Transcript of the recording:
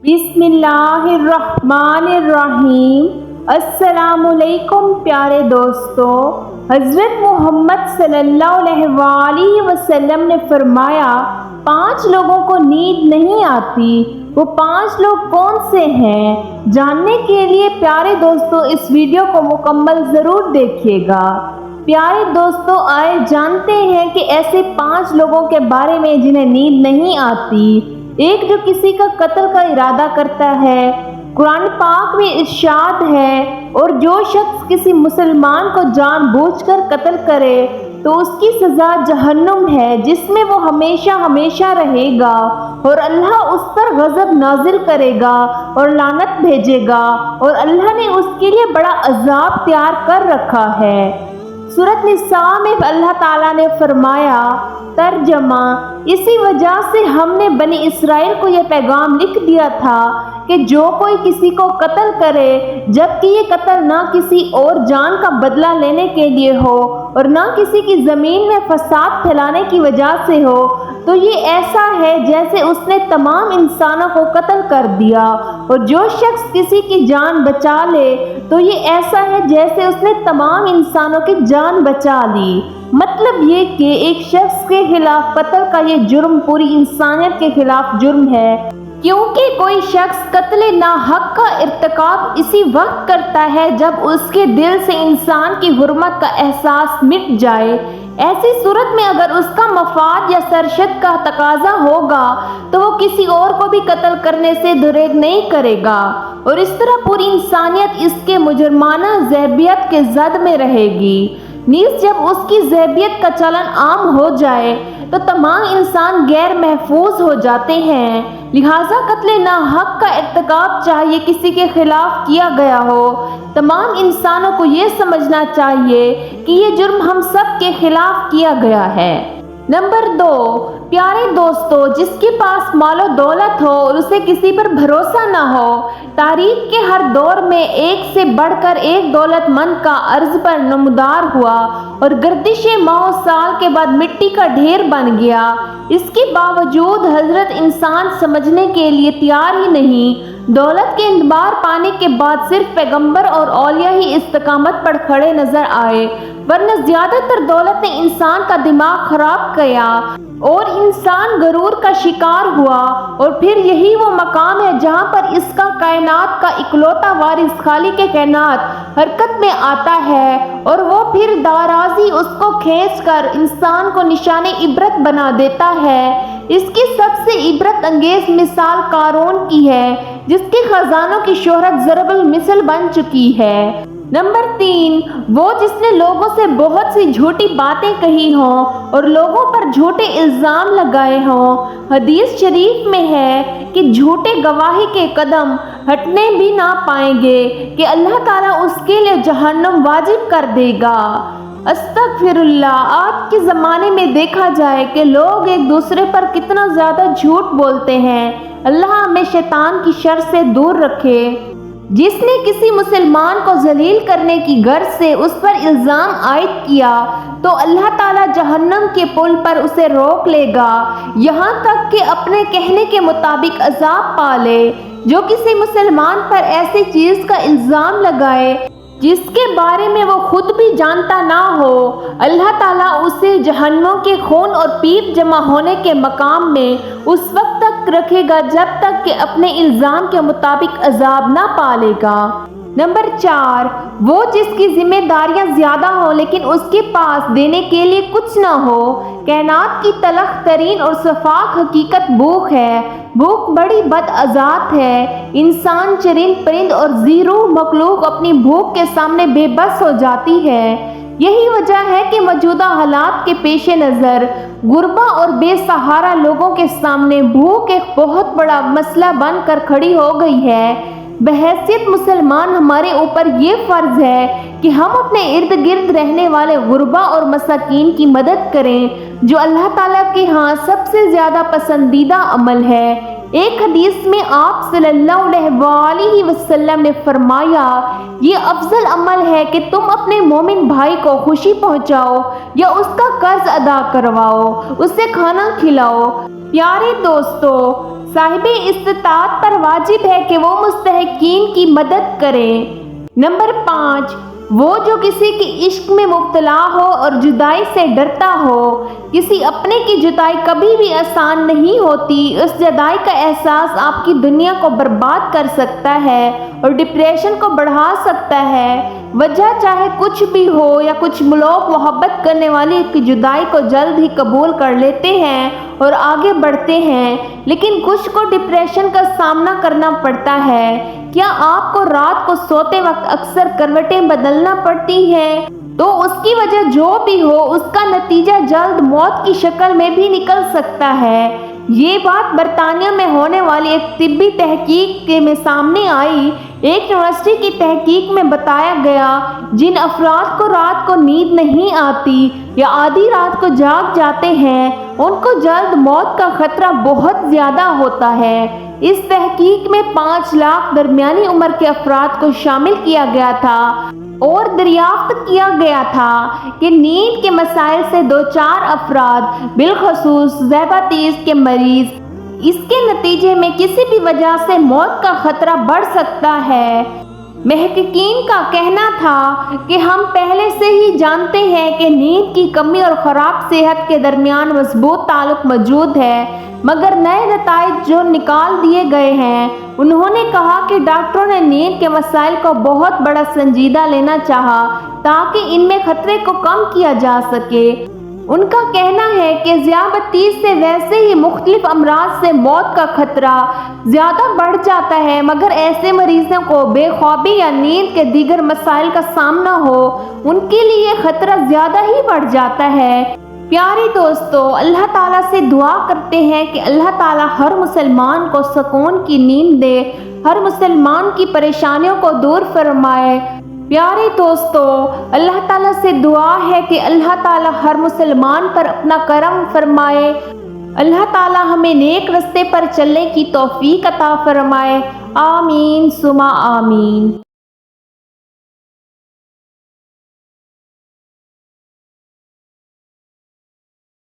बिस्मिल्लाहिर्रहमानिर्रहीम। अस्सलाम वालेकुम प्यारे दोस्तों। हज़रत मोहम्मद सल्लल्लाहु अलैहि वसल्लम ने फरमाया, 5 लोगों को नींद नहीं आती। वो 5 लोग कौन से हैं? जानने के लिए प्यारे दोस्तों इस वीडियो को मुकम्मल ज़रूर देखिएगा। प्यारे दोस्तों, आए जानते हैं कि ऐसे 5 लोगों के बारे में जिन्हें नींद नहीं आती। एक जो किसी का कत्ल का इरादा करता है, कुरान पाक में इरशाद है, और जो शख्स किसी मुसलमान को जानबूझकर कत्ल करे तो उसकी सज़ा जहन्नुम है, जिसमें वो हमेशा हमेशा रहेगा, और अल्लाह उस पर गज़ब नाजिल करेगा और लानत भेजेगा, और अल्लाह ने उसके लिए बड़ा अज़ाब तैयार कर रखा है। सूरत निसा में अल्लाह ताला ने फरमाया, तर्जमा, इसी वजह से हमने बनी इसराइल को यह पैगाम लिख दिया था कि जो कोई किसी को कत्ल करे, जबकि ये कत्ल ना किसी और जान का बदला लेने के लिए हो और ना किसी की ज़मीन में फसाद फैलाने की वजह से हो, तो ये ऐसा है जैसे उसने तमाम इंसानों को कत्ल कर दिया। और जो शख्स किसी की जान बचा ले तो ये ऐसा है जैसे उसने तमाम इंसानों की जान बचा ली। मतलब ये कि एक शख्स के खिलाफ कत्ल का ये जुर्म पूरी इंसानियत के खिलाफ जुर्म है, क्योंकि कोई शख्स कत्ल नाहक का इर्तिकाब इसी वक्त करता है जब उसके दिल से इंसान की हुर्मत का एहसास मिट जाए। ऐसी सूरत में अगर उसका मफाद या सरशद का तकाजा होगा तो वो किसी और को भी कत्ल करने से गुरेज नहीं करेगा, और इस तरह पूरी इंसानियत इसके मुजरमाना ज़ैबियत के जद में रहेगी। नीज़ जब उसकी ज़ैबियत का चलन आम हो जाए तो तमाम इंसान गैर महफूज हो जाते हैं। लिहाजा कत्ल नाहक का इर्तिकाब चाहिए किसी के खिलाफ किया गया हो, तमाम इंसानों को ये समझना चाहिए कि ये जुर्म हम सब के खिलाफ किया गया है। नंबर 2, प्यारे दोस्तों, जिसके पास मालो दौलत हो और उसे किसी पर भरोसा ना हो। तारीख के हर दौर में एक से बढ़कर एक दौलतमंद का अर्ज पर नमदार हुआ और गर्दिश माह साल के बाद मिट्टी का ढेर बन गया। इसके बावजूद हजरत इंसान समझने के लिए तैयार ही नहीं। दौलत के इंतबार पाने के बाद सिर्फ पैगंबर और औलिया ही इस्तिकामत पर खड़े नजर आए, वरना ज्यादातर दौलत ने इंसान का दिमाग खराब किया और इंसान गरूर का शिकार हुआ। और फिर यही वो मकाम है जहाँ पर इसका कायनात का इकलौता वारिस खालिक के कायनात हरकत में आता है, और वो फिर दाराजी उसको खींचकर इंसान को निशाने इबरत बना देता है। इसकी सबसे इबरत अंगेज मिसाल कारून की है, जिसके खजानों की शोहरत ज़रबुल मिसल बन चुकी है। नंबर 3, वो जिसने लोगों से बहुत सी झूठी बातें कही हों और लोगों पर झूठे इल्ज़ाम लगाए हों। हदीस शरीफ में है कि झूठे गवाही के कदम हटने भी ना पाएंगे कि अल्लाह ताला उसके लिए जहन्नुम वाजिब कर देगा। अस्तगफिरुल्लाह। आज के ज़माने में देखा जाए कि लोग एक दूसरे पर कितना ज़्यादा झूठ बोलते हैं। अल्लाह हमें शैतान की शर से दूर रखे। जिसने किसी मुसलमान को जलील करने की गर्ज से उस पर इल्ज़ाम आयद किया तो अल्लाह ताला जहन्नम के पुल पर उसे रोक लेगा, यहाँ तक कि अपने कहने के मुताबिक अजाब पाले। जो किसी मुसलमान पर ऐसी चीज़ का इल्ज़ाम लगाए जिसके बारे में वो खुद भी जानता ना हो, अल्लाह ताला उसे जहन्नुम के खून और पीप जमा होने के मकाम में उस वक्त तक रखेगा जब तक कि अपने इल्ज़ाम के मुताबिक अजाब ना पालेगा। नंबर 4, वो जिसकी जिम्मेदारियां ज़्यादा हो लेकिन उसके पास देने के लिए कुछ ना हो। कायनात की तलख तरीन और सफाक हकीकत भूख है। भूख बड़ी बदअज़ात है। इंसान, चरिंद परिंद और ज़ीरो मखलूक अपनी भूख के सामने बेबस हो जाती है। यही वजह है कि मौजूदा हालात के पेश नज़र गुरबा और बेसहारा लोगों के सामने भूख एक बहुत बड़ा मसला बनकर खड़ी हो गई है। बहैसियत मुसलमान हमारे ऊपर ये फ़र्ज़ है कि हम अपने इर्द गिर्द रहने वाले गुरबा और मसाकीन की मदद करें, जो अल्लाह ताला के यहाँ सबसे ज़्यादा पसंदीदा अमल है। एक हदीस में आप सल्लल्लाहु अलैहि वसल्लम ने फरमाया, ये अफजल अमल है कि तुम अपने मोमिन भाई को खुशी पहुंचाओ या उसका कर्ज अदा करवाओ, उसे खाना खिलाओ। प्यारे दोस्तों, صاحب استطاعت پر واجب ہے کہ وہ مستحقین کی مدد کریں۔ نمبر 5، وہ جو کسی کے عشق میں مبتلا ہو اور جدائی سے ڈرتا ہو۔ کسی اپنے کی جدائی کبھی بھی آسان نہیں ہوتی۔ اس جدائی کا احساس آپ کی دنیا کو برباد کر سکتا ہے اور ڈپریشن کو بڑھا سکتا ہے۔ وجہ چاہے کچھ بھی ہو یا کچھ لوگ محبت کرنے والی کی جدائی کو جلد ہی قبول کر لیتے ہیں اور آگے بڑھتے ہیں، لیکن کچھ کو ڈپریشن کا سامنا کرنا پڑتا ہے۔ کیا آپ کو رات کو سوتے وقت اکثر کروٹیں بدلنا پڑتی ہیں؟ تو اس کی وجہ جو بھی ہو، اس کا نتیجہ جلد موت کی شکل میں بھی نکل سکتا ہے۔ یہ بات برطانیہ میں ہونے والی ایک طبی تحقیق میں سامنے آئی۔ ایک یونیورسٹی کی تحقیق میں بتایا گیا جن افراد کو رات کو نیند نہیں آتی یا آدھی رات کو جاگ جاتے ہیں، ان کو جلد موت کا خطرہ بہت زیادہ ہوتا ہے۔ اس تحقیق میں 5 لاکھ درمیانی عمر کے افراد کو شامل کیا گیا تھا اور دریافت کیا گیا تھا کہ نیند کے مسائل سے دوچار افراد، بالخصوص ذیابیطس کے مریض، اس کے نتیجے میں کسی بھی وجہ سے موت کا خطرہ بڑھ سکتا ہے۔ محققین کا کہنا تھا کہ ہم پہلے سے ہی جانتے ہیں کہ نیند کی کمی اور خراب صحت کے درمیان مضبوط تعلق موجود ہے، مگر نئے نتائج جو نکال دیے گئے ہیں، انہوں نے کہا کہ ڈاکٹروں نے نیند کے مسائل کو بہت بڑا سنجیدہ لینا چاہا تاکہ ان میں خطرے کو کم کیا جا سکے۔ ان کا کہنا ہے کہ ذیابیطس سے ویسے ہی مختلف امراض سے موت کا خطرہ زیادہ بڑھ جاتا ہے، مگر ایسے مریضوں کو بے خوابی یا نیند کے دیگر مسائل کا سامنا ہو، ان کے لیے خطرہ زیادہ ہی بڑھ جاتا ہے۔ پیارے دوستو، اللہ تعالیٰ سے دعا کرتے ہیں کہ اللہ تعالیٰ ہر مسلمان کو سکون کی نیند دے، ہر مسلمان کی پریشانیوں کو دور فرمائے۔ پیارے دوستو، اللہ تعالیٰ سے دعا ہے کہ اللہ تعالیٰ ہر مسلمان پر اپنا کرم فرمائے۔ اللہ تعالیٰ ہمیں نیک رستے پر چلنے کی توفیق عطا فرمائے۔ آمین ثم آمین۔